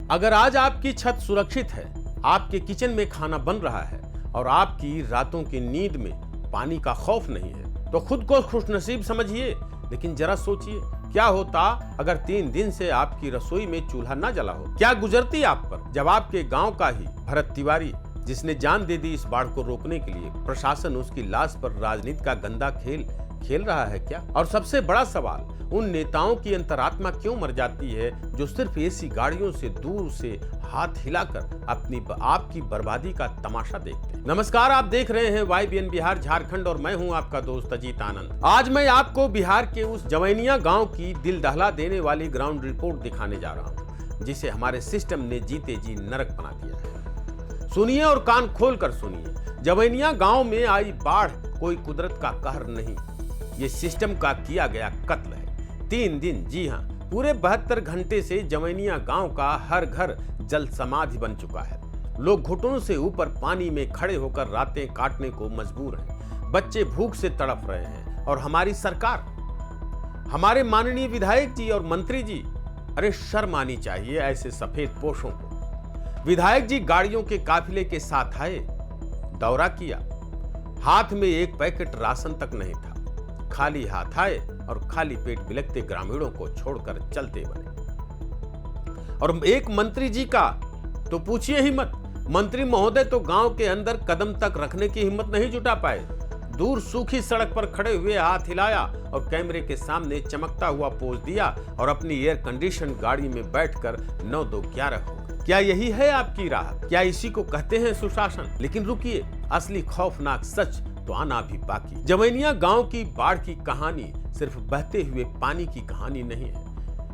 अगर आज आपकी छत सुरक्षित है, आपके किचन में खाना बन रहा है और आपकी रातों की नींद में पानी का खौफ नहीं है, तो खुद को खुशनसीब समझिए। लेकिन जरा सोचिए, क्या होता अगर 3 दिन से आपकी रसोई में चूल्हा ना जला हो? क्या गुजरती आप पर जब आपके गांव का ही भरत तिवारी, जिसने जान दे दी इस बाढ़ को रोकने के लिए, प्रशासन उसकी लाश पर राजनीति का गंदा खेल खेल रहा है क्या? और सबसे बड़ा सवाल, उन नेताओं की अंतरात्मा क्यों मर जाती है जो सिर्फ ऐसी गाड़ियों से दूर से हाथ हिलाकर आपकी बर्बादी का तमाशा देखते हैं। नमस्कार, आप देख रहे हैं YBN बिहार झारखंड और मैं हूं आपका दोस्त अजीत आनंद। आज मैं आपको बिहार के उस जवैनिया गांव की दिल दहला देने वाली ग्राउंड रिपोर्ट दिखाने जा रहा हूं, जिसे हमारे सिस्टम ने जीते जी नरक बना दिया है। सुनिए और कान खोल कर सुनिए। जवैनिया गांव में आई बाढ़ कोई कुदरत का कहर नहीं, ये सिस्टम का किया गया कत्ल है। 3 दिन, जी हां, पूरे 72 घंटे से जवैनिया गांव का हर घर जल समाधि बन चुका है। लोग घुटनों से ऊपर पानी में खड़े होकर रातें काटने को मजबूर हैं। बच्चे भूख से तड़प रहे हैं और हमारी सरकार, हमारे माननीय विधायक जी और मंत्री जी, अरे शर्म आनी चाहिए ऐसे सफेद पोशों को। विधायक जी गाड़ियों के काफिले के साथ आए, दौरा किया, हाथ में एक पैकेट राशन तक नहीं था, खाली हाथ आए और खाली पेट बिलखते ग्रामीणों को छोड़कर चलते बने। और एक मंत्री जी का तो पूछिए ही मत। मंत्री महोदय तो गांव के अंदर कदम तक रखने की हिम्मत नहीं जुटा पाए। दूर सूखी सड़क पर खड़े हुए हाथ हिलाया और कैमरे के सामने चमकता हुआ पोज दिया और अपनी एयर कंडीशन गाड़ी में बैठकर 9-2-11 हो गए। क्या यही है आपकी राह? क्या इसी को कहते हैं सुशासन? लेकिन रुकिए, असली खौफनाक सच तो आना भी बाकी। जवैनिया गांव की बाढ़ की कहानी सिर्फ बहते हुए पानी की कहानी नहीं है।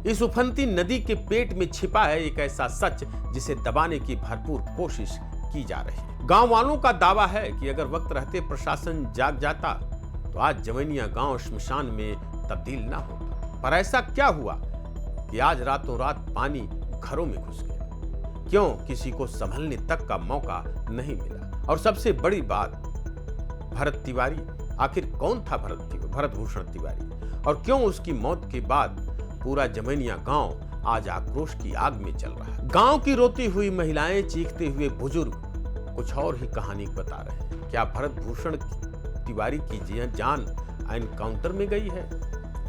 इस उफनती नदी के पेट में छिपा है एक ऐसा सच जिसे दबाने की भरपूर कोशिश की जा रही है। गांव वालों का दावा है कि अगर वक्त रहते प्रशासन जाग जाता तो आज जवैनिया गांव श्मशान में तब्दील ना होता। पर ऐसा क्या हुआ कि आज रातों रात पानी घरों में घुस गया? क्यों किसी को संभलने तक का मौका नहीं मिला? और सबसे बड़ी बात, भरत तिवारी, आखिर कौन था भरत भूषण तिवारी, और क्यों उसकी मौत के बाद पूरा जवैनिया गांव आज आक्रोश की आग में चल रहा है? गांव की रोती हुई महिलाएं, चीखते हुए बुजुर्ग कुछ और ही कहानी बता रहे हैं। क्या भरत भूषण तिवारी की जान एनकाउंटर में गई है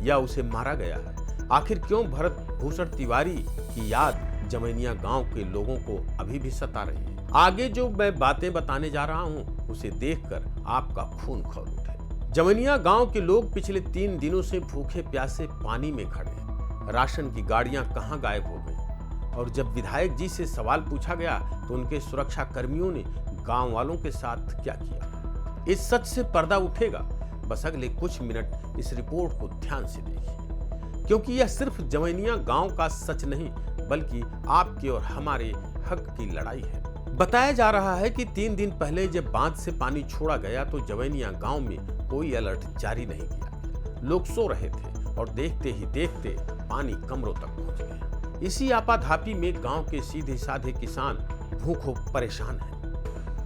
या उसे मारा गया है? आखिर क्यों भरत भूषण तिवारी की याद जवैनिया गांव के लोगों को अभी भी सता रही है? आगे जो मैं बातें बताने जा रहा हूं, उसे देखकर आपका खून खौल उठे। जवैनिया गांव के लोग पिछले 3 दिनों से भूखे प्यासे पानी में खड़े हैं। राशन की गाड़ियां कहां गायब हो गई? और जब विधायक जी से सवाल पूछा गया तो उनके सुरक्षा कर्मियों ने गांव वालों के साथ क्या किया? इस सच से पर्दा उठेगा। बस अगले कुछ मिनट इस रिपोर्ट को ध्यान से देखिए, क्योंकि यह सिर्फ जवैनिया गांव का सच नहीं, बल्कि आपके और हमारे हक की लड़ाई है। बताया जा रहा है कि 3 दिन पहले जब बांध से पानी छोड़ा गया तो जवैनिया गांव में कोई अलर्ट जारी नहीं किया गया। लोग सो रहे थे और देखते ही देखते पानी कमरों तक पहुंच गया। इसी आपाधापी में गांव के सीधे साधे किसान भूखों परेशान हैं।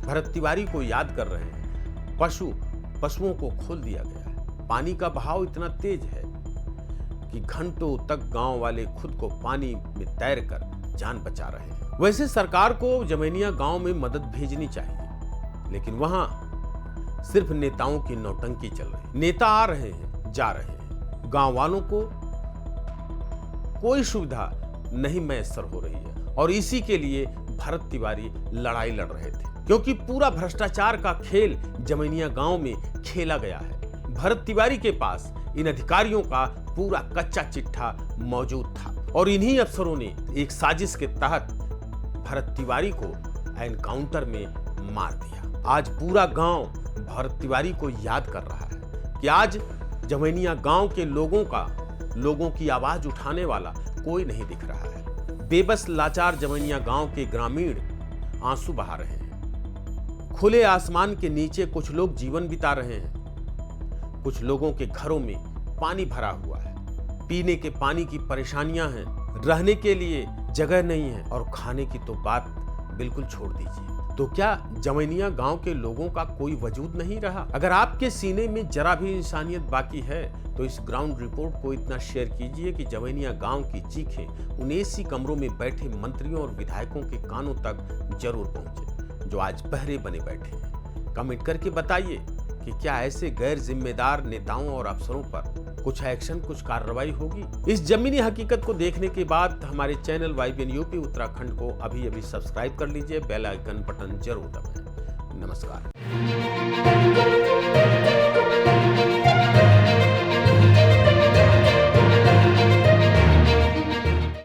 भरत तिवारी को याद कर रहे हैं। पशुओं को खोल दिया गया है। पानी का बहाव इतना तेज है कि घंटों तक गांव वाले खुद को पानी में तैरकर जान बचा रहे हैं। वैसे सरकार को जवैनिया गांव में मदद भेजनी चाहिए, लेकिन वहां सिर्फ नेताओं की नौटंकी चल रही। नेता आ रहे हैं, जा रहे हैं, गांव वालों को कोई सुविधा नहीं मैसर हो रही है। और इसी के लिए भरत तिवारी लड़ाई लड़ रहे थे, क्योंकि पूरा भ्रष्टाचार का खेल जवैनिया गांव में खेला गया है। भरत तिवारी के पास इन अधिकारियों का पूरा कच्चा चिट्ठा मौजूद था और इन्हीं अफसरों ने एक साजिश के तहत भरत तिवारी को एनकाउंटर में मार दिया। आज पूरा गांव भरत तिवारी को याद कर रहा है कि आज जवैनिया गांव के लोगों की आवाज उठाने वाला कोई नहीं दिख रहा है। बेबस लाचार जवैनिया गांव के ग्रामीण आंसू बहा रहे हैं। खुले आसमान के नीचे कुछ लोग जीवन बिता रहे हैं। कुछ लोगों के घरों में पानी भरा हुआ है। पीने के पानी की परेशानियां हैं, रहने के लिए जगह नहीं है और खाने की तो बात बिल्कुल छोड़ दीजिए। तो क्या जवैनिया गांव के लोगों का कोई वजूद नहीं रहा? अगर आपके सीने में जरा भी इंसानियत बाकी है तो इस ग्राउंड रिपोर्ट को इतना शेयर कीजिए कि जवैनिया गांव की चीखें उन एसी कमरों में बैठे मंत्रियों और विधायकों के कानों तक जरूर पहुंचे जो आज बहरे बने बैठे हैं। कमेंट करके बताइए कि क्या ऐसे गैर जिम्मेदार नेताओं और अफसरों पर कुछ एक्शन, कुछ कार्रवाई होगी। इस जमीनी हकीकत को देखने के बाद हमारे चैनल YBN यूपी उत्तराखंड को अभी सब्सक्राइब कर लीजिए, बेल आइकन बटन जरूर दबाएं। नमस्कार।